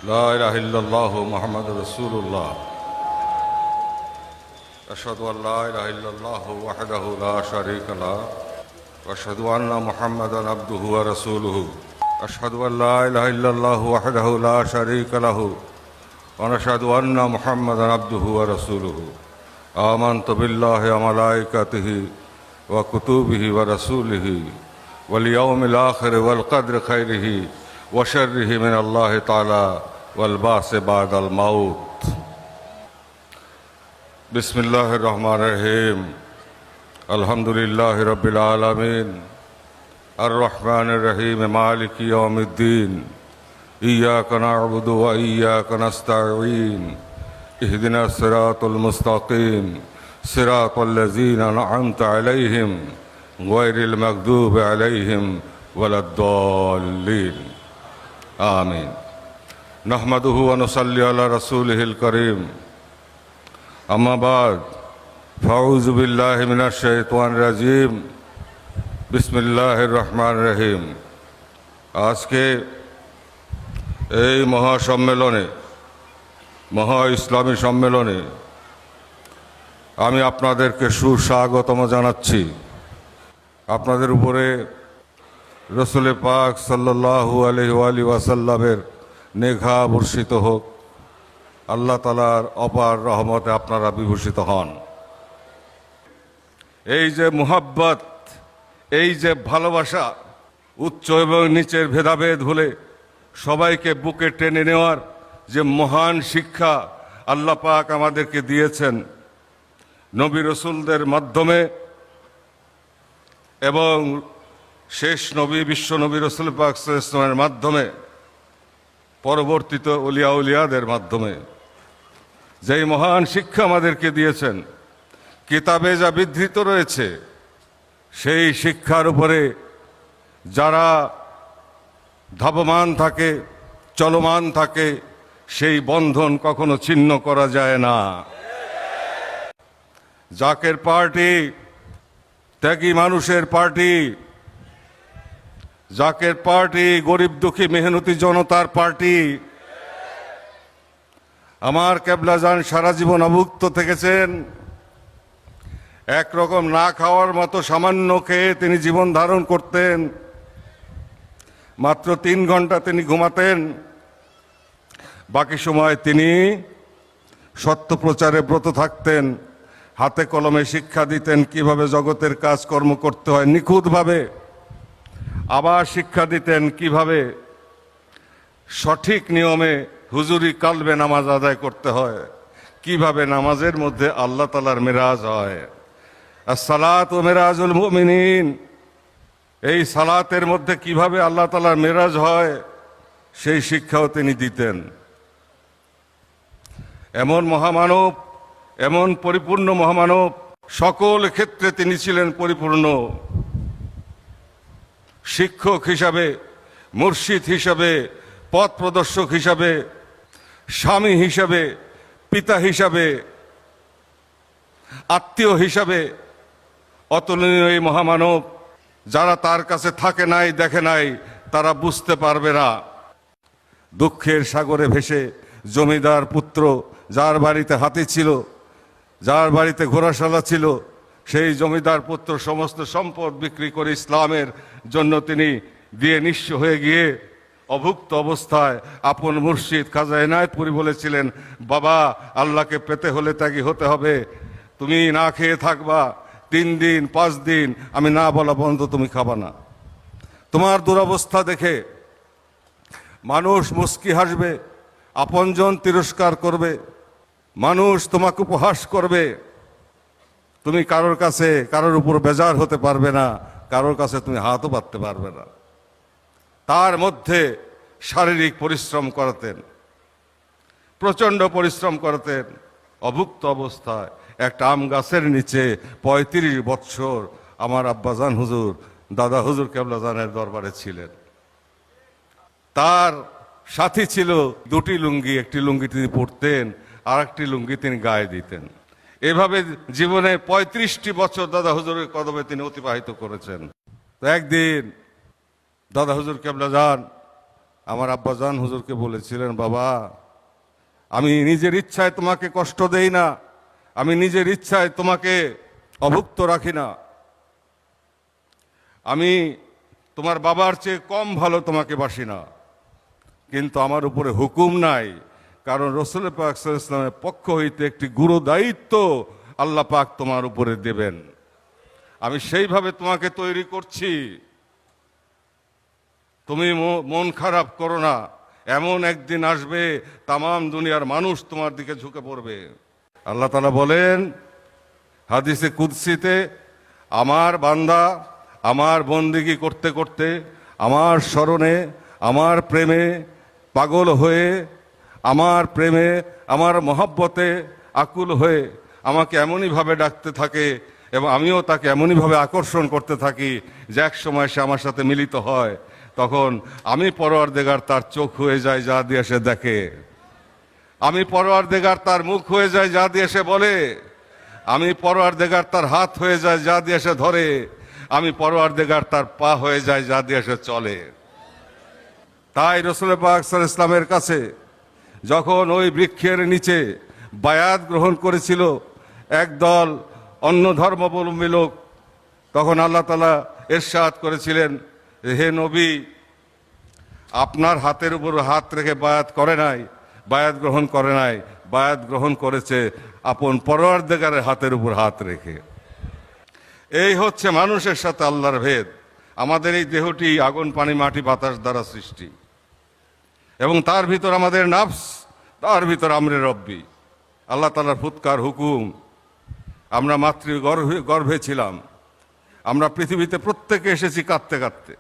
লা ইলাহা ইল্লাল্লাহু মুহাম্মাদুর রাসূলুল্লাহ। আশহাদু আল্লা ইলাহা ইল্লাল্লাহু ওয়াহদাহু লা শারীকা লাহু ওয়া আশহাদু আন্না মুহাম্মাদান আবদুহু ওয়া রাসূলুহু। আশহাদু আল্লা ইলাহা ইল্লাল্লাহু ওয়াহদাহু লা শারীকা লাহু ওয়া আশহাদু আন্না মুহাম্মাদান আবদুহু ওয়া রাসূলুহু। আমানতু বিল্লাহি ওয়া মালাইকাতিহি ওয়া কুতুবিহি ওয়া রাসূলিহি ওয়াল ইয়াউমিল আখির ওয়াল কদরি খাইরিহি ওয়া শাররিহি মিনাল্লাহি তাআলা ওয়াল বাসি বাদাল মাউত। বিসমিল্লাহির রহমানির রহিম। আলহামদুলিল্লাহি রাব্বিল আলামিন আর রহমানির রহিম মালিকি ইয়াউমিদ্দিন। ইয়্যাকা না'বুদু ওয়া ইয়্যাকা নাস্তাঈন। ইহদিনাস সিরাতাল মুস্তাকিম সিরাতাল লাযীনা আন'আমতা আলাইহিম গায়রিল মাগদুবি আলাইহিম ওয়ালাদ-দাল্লিন। আমিন। নাহমাদুহু ওয়া নুসাল্লি আলা রাসূলিহিল কারীম। আম্মা বাদ, ফাউযু বিল্লাহি মিনাশ শাইতানির রাজীম। বিসমিল্লাহির রহমানির রহিম। আজকে এই মহাসম্মেলনে, মহা ইসলামী সম্মেলনে আমি আপনাদেরকে সুস্বাগতম জানাচ্ছি। আপনাদের উপরে রসুল পাক সাল্লাল্লাহু আলাইহি ওয়াসাল্লামের নেঘা বর্ষিত হোক। আল্লাহ তাআলার অপার রহমতে আপনারা বিভূষিত হন। এই যে মুহাব্বত, এই যে ভালোবাসা, উচ্চ এবং নিচের ভেদাভেদ ভুলে সবাইকে বুকে টেনে নেওয়ার যে মহান শিক্ষা আল্লাহ পাক আমাদেরকে দিয়েছেন নবী রসুলদের মাধ্যমে এবং শেষ নবী বিশ্ব নবী রসুল পাক সাল্লাল্লাহু আলাইহি ওয়াসাল্লামের মাধ্যমে, পরবর্তীত উলিয়া উলিয়াদের মাধ্যমে যেই মহান শিক্ষা আমাদেরকে দিয়েছেন, কিতাবে যা বিধৃত রয়েছে, সেই শিক্ষার উপরে যারা ধাবমান থাকে, চলমান থাকে, সেই বন্ধন কখনো ছিন্ন করা যায় না। জাকের পার্টি ত্যাগী মানুষের পার্টি, জাকের পার্টি গরিব দুঃখী মেহনতি জনতার পার্টি। আমার কেবলাজান সারা জীবন অভুক্ত থেকেছেন। একরকম না খাওয়ার মতো সামান্য খেয়ে তিনি জীবন ধারণ করতেন। মাত্র 3 ঘন্টা তিনি ঘুমাতেন, বাকি সময় তিনি সত্য প্রচারে ব্রত থাকতেন। হাতে কলমে শিক্ষা দিতেন কিভাবে জগতের কাজকর্ম করতে হয় নিখুঁতভাবে। আবার শিক্ষা দিতেন কিভাবে সঠিক নিয়মে হুজুরি কালবে নামাজ আদায় করতে হয়, কিভাবে নামাজের মধ্যে আল্লাহ তাআলার মেরাজ হয়। as-salatu মিরাজুল মুমিনিন, এই সালাতের মধ্যে কিভাবে আল্লাহ তাআলার মেরাজ হয় সেই শিক্ষাও তিনি দিতেন। এমন মহামানব, এমন পরিপূর্ণ মহামানব, সকল ক্ষেত্রে তিনি ছিলেন পরিপূর্ণ। শিক্ষক হিসাবে, মুর্শিদ হিসাবে, পথ প্রদর্শক হিসাবে, স্বামী হিসাবে, পিতা হিসাবে, আত্মীয় হিসাবে অতুলনীয় এই মহামানব। যারা তার কাছে থাকে নাই, দেখে নাই, তারা বুঝতে পারবে না। দুঃখের সাগরে ভেসে জমিদার পুত্র, যার বাড়িতে হাতি ছিল, যার বাড়িতে ঘোড়াশালা ছিল, সেই জমিদার পুত্র সমস্ত সম্পদ বিক্রি করে ইসলামের জন্য তিনি দিয়ে নিঃস্ব হয়ে গিয়ে অভুক্ত অবস্থায় আপন মুর্শিদ খাজা এনায়েতপুরী বলেছিলেন, বাবা, আল্লাহকে পেতে হলে ত্যাগী হতে হবে। তুমি না খেয়ে থাকবা 3 দিন 5 দিন, আমি না বলা বন্ধ তুমি খাবা না। তোমার দুরবস্থা দেখে মানুষ মুস্কি হাসবে, আপনজন তিরস্কার করবে, মানুষ তোমাকে উপহাস করবে। তুমি কারোর কাছে, কারোর উপর বেজার হতে পারবে না, কারোর কাছে তুমি হাতও পাততে পারবে না। তার মধ্যে শারীরিক পরিশ্রম করাতেন, প্রচণ্ড পরিশ্রম করাতেন। অভুক্ত অবস্থায় একটা আম গাছের নিচে 35 বৎসর আমার আব্বাজান হুজুর, দাদা হুজুর কেবলাজানের দরবারে ছিলেন। তার সাথী ছিল 2টি লুঙ্গি, একটি লুঙ্গি তিনি পরতেন, আর একটি লুঙ্গি তিনি গায়ে দিতেন। এভাবে জীবনে 35টি বছর দাদা হুজুরের কদমে তিনি অতিবাহিত করেছেন। তো একদিন দাদা হুজুর কেবলাজান আমার আব্বাজান হুজুরকে বলেছিলেন, বাবা আমি নিজের ইচ্ছায় তোমাকে কষ্ট দেই না, আমি নিজের ইচ্ছায় তোমাকে অভুক্ত রাখি না, আমি তোমার বাবার চেয়ে কম ভালো তোমাকে বাসি না, কিন্তু আমার উপরে হুকুম নাই, কারণ রাসূল পাক সাল্লাল্লাহু আলাইহি ওয়াসাল্লামের পক্ষ হইতে একটি গুরু দায়িত্ব আল্লাহ পাক তোমার উপরে দেবেন, আমি সেইভাবে তোমাকে তৈরি করছি, তুমি মন খারাপ করো না, এমন একদিন আসবে তামাম দুনিয়ার মানুষ তোমার দিকে ঝুঁকে পড়বে। আল্লাহ তাআলা বলেন হাদিসে কুদসিতে, আমার বান্দা আমার বন্দেগী করতে করতে আমার স্মরণে আমার প্রেমে পাগল হয়ে, আমার প্রেমে আমার মহব্বতে আকুল হয়ে আমাকে এমনইভাবে ডাকতে থাকে এবং আমিও তাকে এমনইভাবে আকর্ষণ করতে থাকি যে এক সময় সে আমার সাথে মিলিত হয়, তখন আমি পরওয়ারদিগার তার চোখ হয়ে যায় যা দিয়ে সে দেখে, আমি পরওয়ারদিগার তার মুখ হয়ে যায় যা দিয়ে সে বলে, আমি পরওয়ারদিগার তার হাত হয়ে যায় যা দিয়ে সে ধরে, আমি পরওয়ারদিগার তার পা হয়ে যায় যা দিয়ে সে চলে। তাই রাসূল পাক সাল্লাল্লাহু আলাইহি ওয়াসাল্লামের কাছে যখন ওই বৃক্ষের নিচে বায়াত গ্রহণ করেছিল একদল অন্য ধর্মাবলম্বী লোক, তখন আল্লাহ তাআলা ইরশাদ করেছিলেন, হে নবী, আপনার হাতের উপর হাত রেখে বায়াত করে নাই, বায়াত গ্রহণ করে নাই, বায়াত গ্রহণ করেছে আপন পরওয়ারদিগারের হাতের উপর হাত রেখে। এই হচ্ছে মানুষের সাথে আল্লাহর ভেদ। আমাদের এই দেহটি আগুন পানি মাটি বাতাস দ্বারা সৃষ্টি, এবং তার ভিতর আমাদের নাফস, তার ভিতর আমরে রব্বি, আল্লাহ তাআলার ফুৎকার হুকুম। আমরা মাতৃ গর্ভে ছিলাম, আমরা পৃথিবীতে প্রত্যেকে এসেছি কাঁদতে কাঁদতে,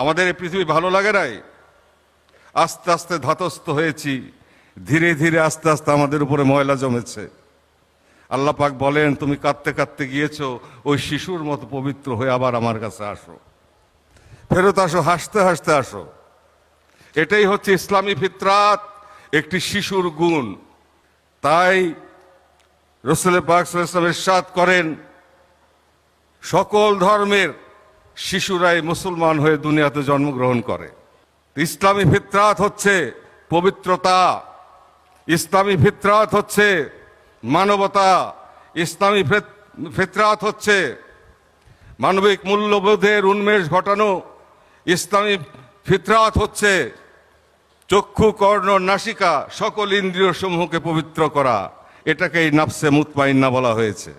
আমাদের এই পৃথিবী ভালো লাগে নাই, আস্তে আস্তে ধাতস্থ হয়েছি, ধীরে ধীরে আস্তে আস্তে আমাদের উপরে ময়লা জমেছে। আল্লাহ পাক বলেন, তুমি কাঁদতে কাঁদতে গিয়েছো, ওই শিশুর মতো পবিত্র হয়ে আবার আমার কাছে আসো, ফেরত আসো, হাসতে হাসতে আসো। এটাই হচ্ছে ইসলামী ফিতরাত, একটি শিশুর গুণ। তাই রাসূল পাক সাল্লাল্লাহু আলাইহি ওয়াসাল্লাম ইরশাদ করেন, সকল ধর্মের শিশুরাই মুসলমান হয়ে দুনিয়াতে জন্মগ্রহণ করে। ইসলামী ফিতরাত হচ্ছে পবিত্রতা, ইসলামী ফিতরাত হচ্ছে মানবতা, ইসলামী ফিতরাত হচ্ছে মানবিক মূল্যবোধের উন্মেষ ঘটানো, ইসলামী ফিতরাত হচ্ছে চক্ষু কর্ণ নাসিকা সকল ইন্দ্রিয় সমূহকে পবিত্র করা। এটাকেই নাফসে মুতমাইন্না বলা হয়েছে।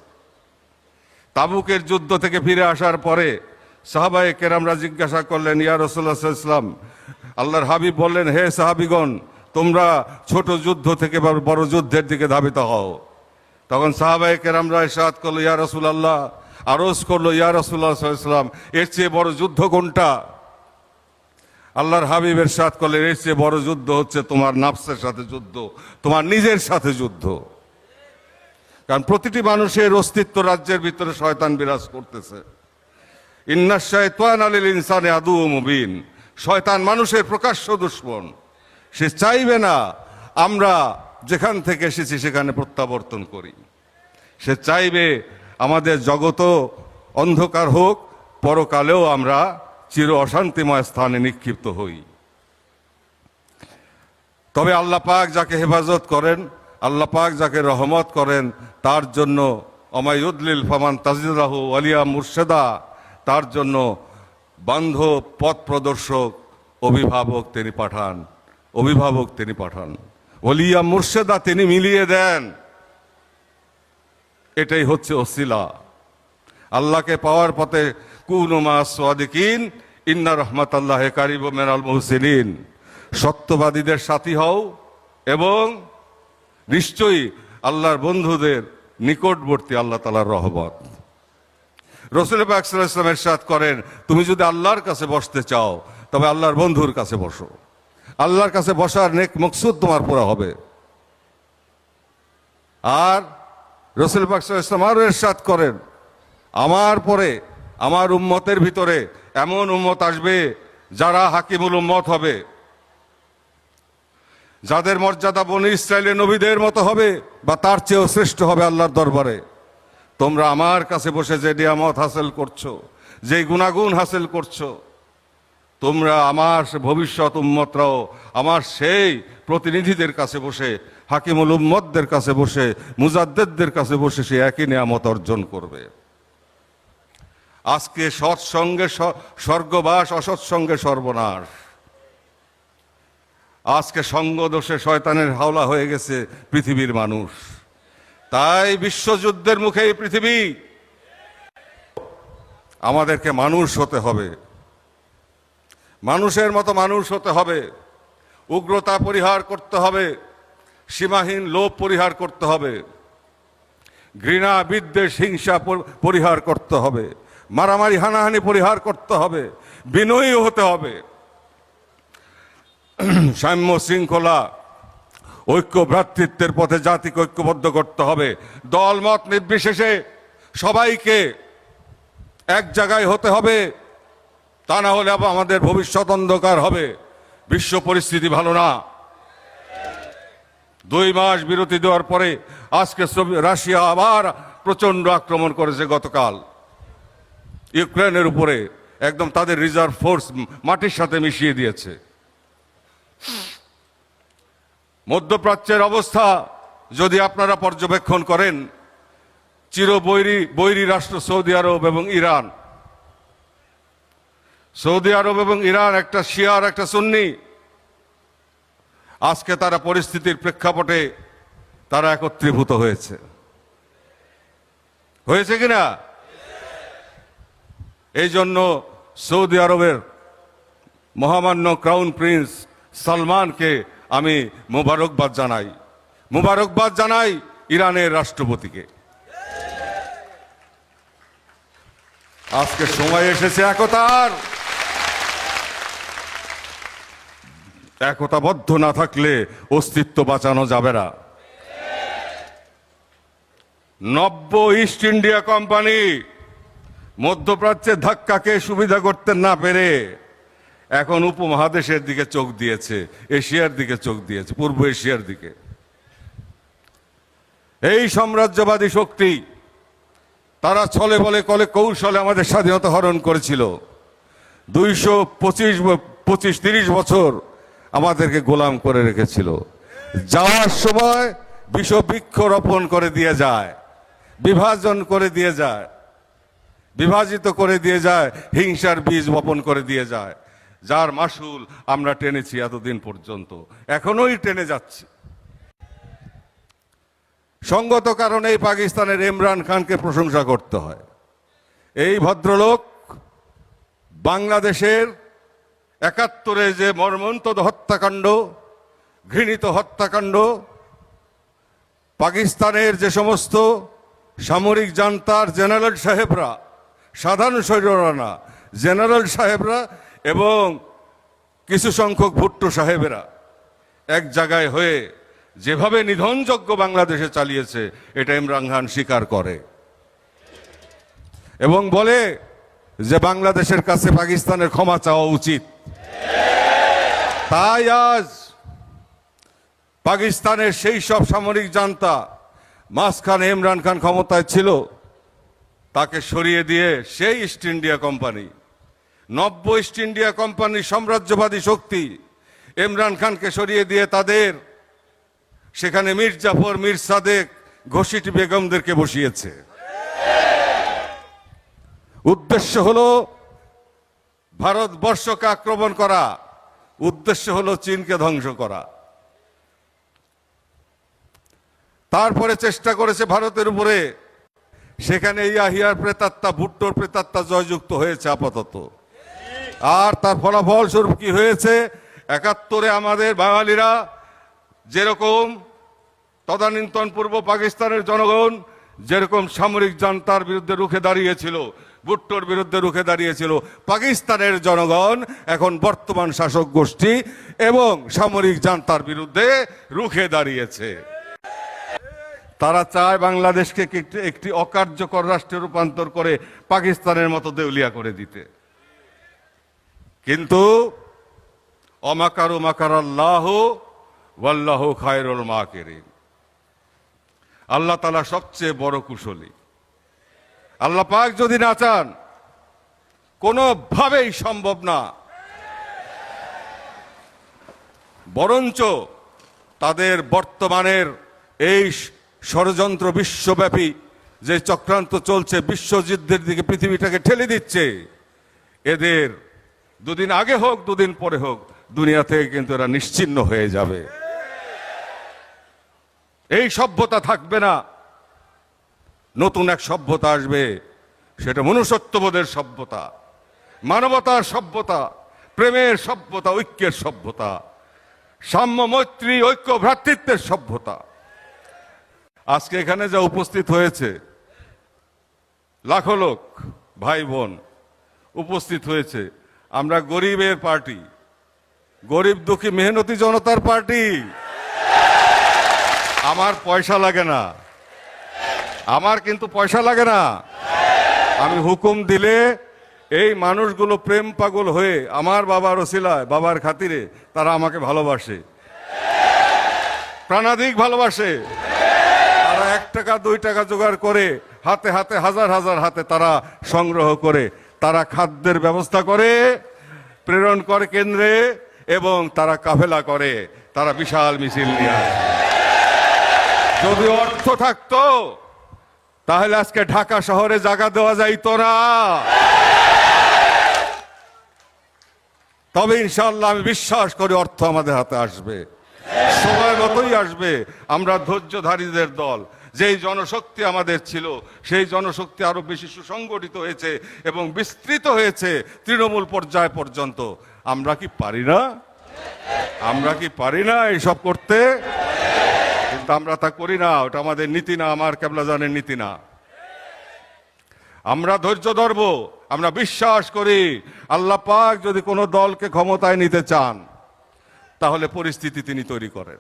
তাবুকের যুদ্ধ থেকে ফিরে আসার পরে সাহাবায়ে কেরামরা জিজ্ঞাসা করলেন, ইয়া রাসূলুল্লাহ সাল্লাল্লাহু আলাইহি ওয়াসাল্লাম, আল্লাহর হাবিব বললেন, হে সাহাবিগণ, তোমরা ছোট যুদ্ধ থেকে বড় যুদ্ধের দিকে ধাবিত হও। তখন সাহাবায়ে কেরামরা ইরশাদ করলো, ইয়া রাসূলুল্লাহ, আরজ করলো, ইয়া রাসূলুল্লাহ সাল্লাল্লাহু আলাইহি ওয়াসাল্লাম, এর চেয়ে বড় যুদ্ধ কোনটা? আল্লাহর হাবিব ইরশাদ করলেন, এর চেয়ে বড় যুদ্ধ হচ্ছে তোমার নাফসের সাথে যুদ্ধ, তোমার নিজের সাথে যুদ্ধ। কারণ প্রতিটি মানুষের অস্তিত্ব রাজ্যের ভিতরে শয়তান বিরাজ করতেছে। ইন্নাশ শায়তানা লিল ইনসানি আদুউম মুবিন, শয়তান মানুষের প্রকাশ্য দুশমন। সে চাইবে না আমরা যেখান থেকে এসেছি সেখানে প্রত্যাবর্তন করি। সে চাইবে আমাদের জগতও অন্ধকার হোক, পরকালেও আমরা চির অশান্তিময় স্থানে নিক্ষিপ্ত হই। তবে আল্লাহ পাক যাকে হেফাজত করেন, আল্লাহ পাক যাকে রহমত করেন, তার জন্য অমায়ুদলিল ফামান তাজিদাহু ওয়ালিয়া মুর্শেদা, তার জন্য বান্ধব পথ প্রদর্শক অভিভাবক তিনি পাঠান, অভিভাবক তিনি পাঠান, ওলিয়া মুর্শেদা তিনি মিলিয়ে দেন। এটাই হচ্ছে ওসিলা আল্লাহকে পাওয়ার পথে। কুনু মা'আস সাদিকিন ইন্না রাহমাতাল্লাহি কারিবুম মিনাল মুহসিনিন, সত্যবাদীদের সাথী হও এবং নিশ্চয়ই আল্লাহর বন্ধুদের নিকটবর্তী আল্লাহ তাআলার রহমত। রাসূল পাক সাল্লাল্লাহু আলাইহি ওয়াসাল্লাম ইরশাদ করেন, তুমি যদি আল্লাহর কাছে বসতে চাও তবে আল্লাহর বন্ধুর কাছে বসো। আল্লাহর কাছে বসার নেক মকসুদ তোমার পুরা হবে। আর রাসূল পাক সাল্লাল্লাহু আলাইহি ওয়াসাল্লাম আরো ইরশাদ করেন, আমার পরে আমার উম্মতের ভিতরে এমন উম্মত আসবে যারা হাকিমুল উম্মত হবে, যাদের মর্যাদা বনী ইসরায়েলের নবীদের মতো হবে বা তার চেয়েও শ্রেষ্ঠ হবে আল্লাহর দরবারে। তোমরা আমার কাছে বসে যে নিয়ামত হাসিল করছো, যে গুণাগুণ হাসিল করছো, তোমরা আমার ভবিষ্যৎ উম্মতরাও আমার সেই প্রতিনিধিদের কাছে বসে, হাকিমুল উম্মতদের কাছে বসে, মুজাদ্দেদদের কাছে বসে সে একই নিয়ামত অর্জন করবে। আজকে সৎসঙ্গে স্বর্গবাস, অসৎসঙ্গে সর্বনাশ। আজকে সঙ্গ দোষে শয়তানের হাওলা হয়ে গেছে পৃথিবীর মানুষ। তাই বিশ্বযুদ্ধের মুখে এই পৃথিবী, আমাদেরকে মানুষ হতে হবে, মানুষের মতো মানুষ হতে হবে, উগ্রতা পরিহার করতে হবে, সীমাহীন লোভ পরিহার করতে হবে, ঘৃণা বিদ্বেষ হিংসা পরিহার করতে হবে, মারামারি হানাহানি পরিহার করতে হবে, বিনয়ী হতে হবে, সাম্য শৃঙ্খলা ঐক্য ভ্রাতৃত্বের পথে জাতিকে ঐক্যবদ্ধ করতে হবে। দলমত নির্বিশেষে সবাইকে এক জায়গায় হতে হবে, তা না হলে আমাদের ভবিষ্যৎ অন্ধকার হবে। বিশ্ব পরিস্থিতি ভালো না। 2 মাস বিরতি দেওয়ার পরে আজকে রাশিয়া আবার প্রচন্ড আক্রমণ করেছে গতকাল ইউক্রেনের উপরে, একদম তাদের রিজার্ভ ফোর্স মাটির সাথে মিশিয়ে দিয়েছে। মধ্যপ্রাচ্যের অবস্থা যদি আপনারা পর্যবেক্ষণ করেন, বৈরী রাষ্ট্র সৌদি আরব এবং ইরান। সৌদি আরব এবং ইরান একটা শিয়া আর একটা সুন্নি। আজকে তারা পরিস্থিতির প্রেক্ষাপটে তারা একত্রীভূত হয়েছে কিনা? এই জন্য সৌদি আরবের মহামান্য ক্রাউন প্রিন্স সালমানকে আমি মোবারকবাদ জানাই ইরানের রাষ্ট্রপতিকে। আজকে সময় এসেছে একতার। একতাবদ্ধ না থাকলে অস্তিত্ব বাঁচানো যাবে না। নব্য ইস্ট ইন্ডিয়া কোম্পানি মধ্যপ্রাচ্যের ধাক্কাকে সুবিধা করতে না পেরে এখন উপমহাদেশের দিকে চোখ দিয়েছে, এশিয়ার দিকে চোখ দিয়েছে, পূর্ব এশিয়ার দিকে। এই সাম্রাজ্যবাদী শক্তি তারা ছলে বলে কলে কৌশলে আমাদের স্বাধীনতা হরণ করেছিল। 225-30 বছর আমাদেরকে গোলাম করে রেখেছিল। যাওয়ার সময় বিষবৃক্ষ রোপণ করে দিয়ে যায়, বিভাজন করে দিয়ে যায়, বিভাজিত করে দিয়ে যায়, হিংসার বীজ বপন করে দিয়ে যায়, যার মাসুল আমরা টেনেছি এতদিন পর্যন্ত, এখনোই টেনে যাচ্ছি। সঙ্গত কারণেই পাকিস্তানের ইমরান খানকে প্রশংসা করতে হয়। এই ভদ্রলোক বাংলাদেশের 71-এ যে মর্মন্তদ হত্যাকাণ্ড, ঘৃণিত হত্যাকাণ্ড, পাকিস্তানের যে সমস্ত সামরিক জান্তার জেনারেল সাহেবরা, সাধারণ সৈন্যরা, জেনারেল সাহেবরা এবং কিছু সংখ্যক ভুট্টো সাহেবেরা এক জায়গায় হয়ে যেভাবে নিধনযজ্ঞ বাংলাদেশে চালিয়েছে, এটা ইমরান খান স্বীকার করে এবং বলে যে বাংলাদেশের কাছে পাকিস্তানের ক্ষমা চাওয়া উচিত। তাই আজ পাকিস্তানের সেই সব সামরিক জান্তা, মাঝখানে ইমরান খান ক্ষমতায় ছিল, তাকে সরিয়ে দিয়ে সেই ইস্ট ইন্ডিয়া কোম্পানি, নব্য ইস্ট ইন্ডিয়া কোম্পানি সাম্রাজ্যবাদী শক্তি ইমরান খানকে সরিয়ে দিয়ে তাদের সেখানে মীর জাফর, মীর সাদেক, ঘোষিটি বেগমদেরকে বসিয়েছে। উদ্দেশ্য হলো ভারতবর্ষকে আক্রমণ করা, উদ্দেশ্য হলো চীনকে ধ্বংস করা। তারপরে চেষ্টা করেছে ভারতের উপরে, সেখানে ইয়াহিয়ার প্রেতাত্মা, ভুট্টোর প্রেতাত্মা জয়যুক্ত হয়েছে আপাতত। আর তার ফলাফল স্বরূপ কি হয়েছে? 71-এ আমাদের বাঙালিরা যেরকম তদানীন্তন পূর্ব পাকিস্তানের জনগণ যেরকম সামরিক জান্তার বিরুদ্ধে রুখে দাঁড়িয়েছিল, ভুট্টোর বিরুদ্ধে রুখে দাঁড়িয়েছিল, পাকিস্তানের জনগণ এখন বর্তমান শাসক গোষ্ঠী এবং সামরিক জান্তার বিরুদ্ধে রুখে দাঁড়িয়েছে। তারা চায় বাংলাদেশকে একটি অকার্যকর রাষ্ট্রে রূপান্তর করে পাকিস্তানের মতো দেউলিয়া করে দিতে। কিন্তু অমাকারু মাকারাল্লাহু ওয়াল্লাহু খায়রুল মাকিরিন। আল্লাহ তাআলা সবচেয়ে বড় কুশলী। আল্লাহ পাক যদি না চান, কোনোভাবেই সম্ভব না বরঞ্চ তাদের বর্তমানের এই ষড়যন্ত্র বিশ্বব্যাপী যে চক্রান্ত চলছে, বিশ্বযুদ্ধের দিকে পৃথিবীটাকে ঠেলে দিচ্ছে, এদের দুদিন আগে হোক দুদিন পরে হোক দুনিয়া থেকে কিন্তু এরা নিশ্চিহ্ন হয়ে যাবে। এই সভ্যতা থাকবে না, নতুন এক সভ্যতা আসবে। সেটা মনুষ্যত্ববোধের সভ্যতা, মানবতার সভ্যতা, প্রেমের সভ্যতা, ঐক্যের সভ্যতা, সাম্য মৈত্রী ঐক্য ভ্রাতৃত্বের সভ্যতা। আজকে এখানে যা উপস্থিত হয়েছে, লাখো লোক ভাই বোন উপস্থিত হয়েছে। আমরা গরিবের পার্টি, গরিব দুঃখী মেহনতি জনতার পার্টি। আমার পয়সা লাগে না, আমার কিন্তু পয়সা লাগে না। আমি হুকুম দিলে এই মানুষগুলো প্রেম পাগল হয়ে আমার বাবার ওসিলায়, বাবার খাতিরে তারা আমাকে ভালোবাসে, প্রাণাধিক ভালোবাসে। তারা 1 টাকা 2 টাকা জোগাড় করে হাতে হাতে হাজার হাজার হাতে তারা সংগ্রহ করে তারা খাদ্যের ব্যবস্থা করে, প্রেরণ করে কেন্দ্রে, এবং তারা কাফেলা করে, তারা বিশাল মিছিল নিয়ে আসে। যদি অর্থ থাকতো তাহলে আজকে ঢাকা শহরে জায়গা দেওয়া যাইতো না। তবে ইনশাআল্লাহ আমি বিশ্বাস করি অর্থ আমাদের হাতে আসবে, সময় মতোই আসবে। আমরা ধৈর্যধারীদের দল। যেই জনশক্তি আমাদের ছিল সেই জনশক্তি আরো বেশি সুসংগঠিত হয়েছে এবং বিস্তৃত হয়েছে তৃণমূল পর্যায় পর্যন্ত। আমরা কি পারি না? আমরা কি পারি না এইসব করতে? কিন্তু আমরা তা করি না। ওটা আমাদের নীতি না, আমার কেবলাজানের নীতি না। আমরা ধৈর্য ধরব। আমরা বিশ্বাস করি আল্লাহ পাক যদি কোনো দলকে ক্ষমতায় নিতে চান তাহলে পরিস্থিতি তিনি তৈরি করেন।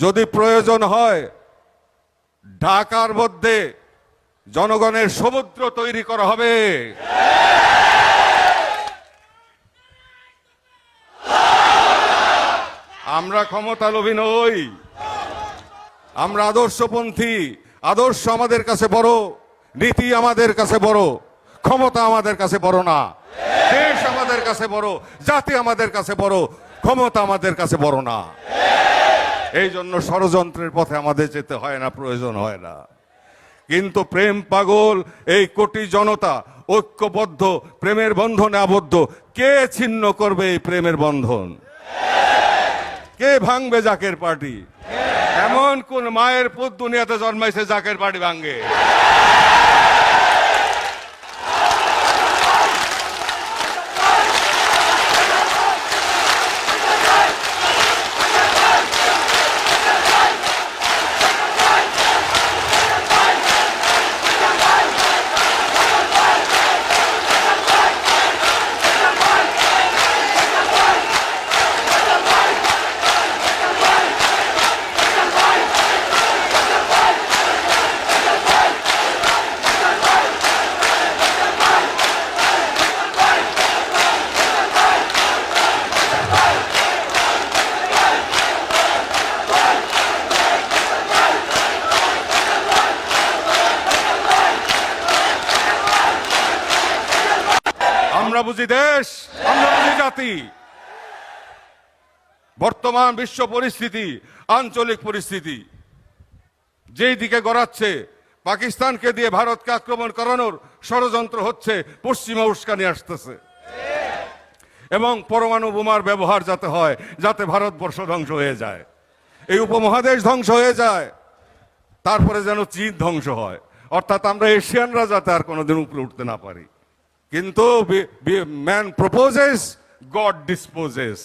যদি প্রয়োজন হয় ঢাকার মধ্যে জনগণের সমুদ্র তৈরি করা হবে। আমরা ক্ষমতালোভী নই, আমরা আদর্শপন্থী। আদর্শ আমাদের কাছে বড়, নীতি আমাদের কাছে বড়, ক্ষমতা আমাদের কাছে বড় না। দেশ আমাদের কাছে বড়, জাতি আমাদের কাছে বড়, ক্ষমতা আমাদের কাছে বড় না। এই জন্য ষড়যন্ত্রের পথে আমাদের যেতে হয় না, প্রয়োজন হয় না। কিন্তু প্রেম পাগল এই কোটি জনতা ঐক্যবদ্ধ, প্রেমের বন্ধনে আবদ্ধ। কে ছিন্ন করবে এই প্রেমের বন্ধন? কে ভাঙবে জাকের পার্টি? এমন কোন মায়ের পুত দুনিয়াতে জন্মাইছে জাকের পার্টি ভাঙে? আমরা বুঝি দেশ, আমরা বুঝি জাতি। বর্তমান বিশ্ব পরিস্থিতি, আঞ্চলিক পরিস্থিতি যেই দিকে গড়াচ্ছে, পাকিস্তানকে দিয়ে ভারতকে আক্রমণ করানোর ষড়যন্ত্র হচ্ছে, পশ্চিমা উস্কানি আসতেছে এবং পরমাণু বোমার ব্যবহার যাতে হয়, যাতে ভারতবর্ষ ধ্বংস হয়ে যায়, এই উপমহাদেশ ধ্বংস হয়ে যায়, তারপরে যেন চীন ধ্বংস হয়, অর্থাৎ আমরা এশিয়ানরা যাতে আর কোনোদিন উপরে উঠতে না পারি। কিন্তু ম্যান প্রপোজেস, গড ডিসপোজেস।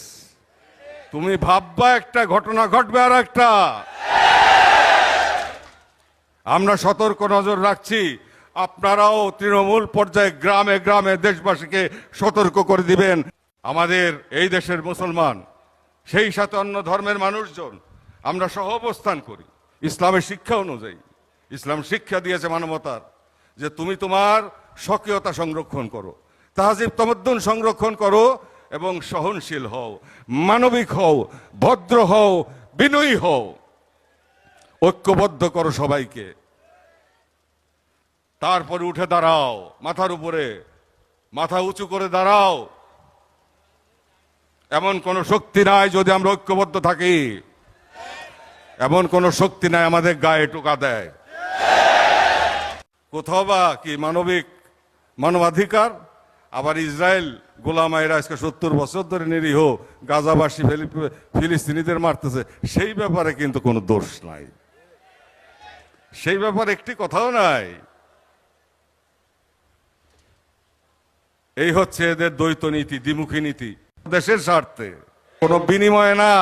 তুমি ভাববা একটা, ঘটনা ঘটবে আর একটা। আমরা সতর্ক নজর রাখছি। আপনারাও তৃণমূল পর্যায়ে গ্রামে গ্রামে দেশবাসীকে সতর্ক করে দিবেন। আমাদের এই দেশের মুসলমান, সেই সাথে অন্য ধর্মের মানুষজন আমরা সহ অবস্থান করি ইসলামের শিক্ষা অনুযায়ী। ইসলাম শিক্ষা দিয়েছে মানবতার, যে তুমি তোমার স্বকীয়তা সংরক্ষণ করো, তাহজিব তমদ্দুন সংরক্ষণ করো এবং সহনশীল হও, মানবিক হও, ভদ্র হও, বিনয়ী হও, ঐক্যবদ্ধ করো সবাইকে। তারপরে উঠে দাঁড়াও, মাথার উপরে মাথা উঁচু করে দাঁড়াও। এমন কোন শক্তি নাই যদি আমরা ঐক্যবদ্ধ থাকি, এমন কোন শক্তি নাই আমাদের গায়ে টোকা দেয়। কোথাও বা কি মানবাধিকার, আবার ইসরায়েল গোলামাইরা আজকে 70 বছর ধরে নিরীহ গাজাবাসী ফিলিস্তিনিদের মারতেছে, সেই ব্যাপারে কিন্তু কোনো দোষ নাই, সেই ব্যাপারে একটি কথাও নাই। এই হচ্ছে এদের দ্বৈত নীতি, দ্বিমুখী নীতি, দেশের স্বার্থে কোনো বিনিময় না।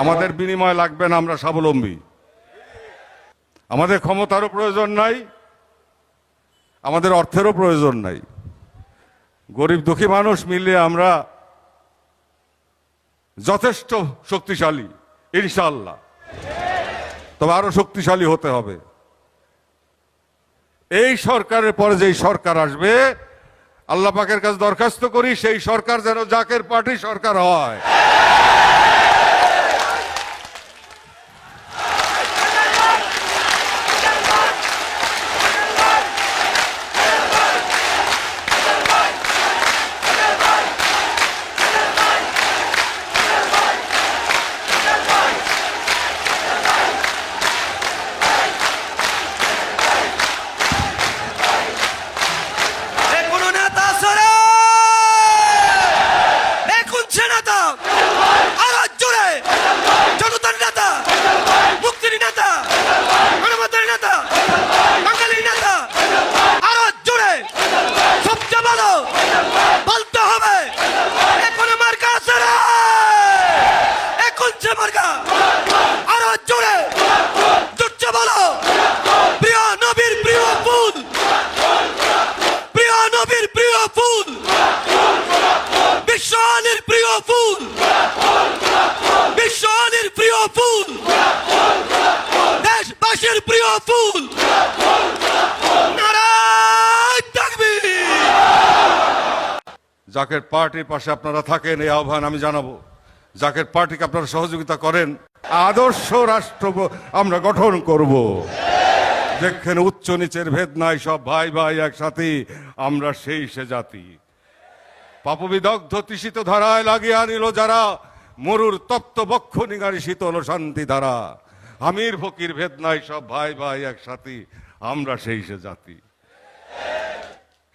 আমাদের বিনিময় লাগবে না, আমরা স্বাবলম্বী। আমাদের ক্ষমতারও প্রয়োজন নাই, আমাদের অর্থেরও প্রয়োজন নাই। গরিব দুঃখী মানুষ মিলে আমরা যথেষ্ট শক্তিশালী ইনশাআল্লাহ, তবে আরো শক্তিশালী হতে হবে। এই সরকারের পরে যেই সরকার আসবে, আল্লাহ পাকের কাছে দরখাস্ত করি সেই সরকার যেন জাকের পার্টি সরকার হয়। দেশবাসীর প্রিয় ফুল, নারায়ে তাকবীর। জাকের পার্টির পাশে আপনারা থাকেন, এই আহ্বান আমি জানাবো। জাকের পার্টিকে আপনারা সহযোগিতা করেন, আদর্শ রাষ্ট্র আমরা গঠন করব, যেখানে উচ্চ নিচের ভেদ নাই, সব ভাই ভাই একসাথে, আমরা সেই সে জাতি। পাপবিদগ্ধ তৃষিত ধারায় লাগিয়ে আনিল যারা, মরুর তপ্ত বক্ষ নিগারি শীতল শান্তি ধারা। আমির ফকির ভেদ নাই, সব ভাই ভাই একসাথে, আমরা সেই সে জাতি।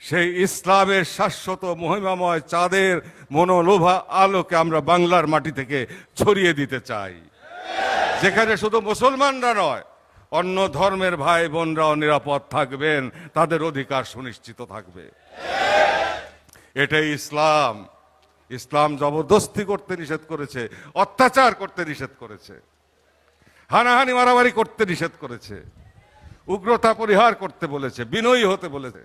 সেই ইসলামের শাশ্বত মহিমাময় চাঁদের মনোলোভা আলোকে আমরা বাংলার মাটি থেকে ছড়িয়ে দিতে চাই, যেখানে শুধু মুসলমানরা নয়, অন্য ধর্মের ভাই বোনরাও নিরাপদ থাকবেন, তাদের অধিকার সুনিশ্চিত থাকবে। এটাই ইসলাম। ইসলাম জবরদস্তি করতে নিষেধ করেছে, অত্যাচার করতে নিষেধ করেছে, হানাহানি মারামারি করতে নিষেধ করেছে, উগ্রতা পরিহার করতে বলেছে, বিনয়ী হতে বলেছে।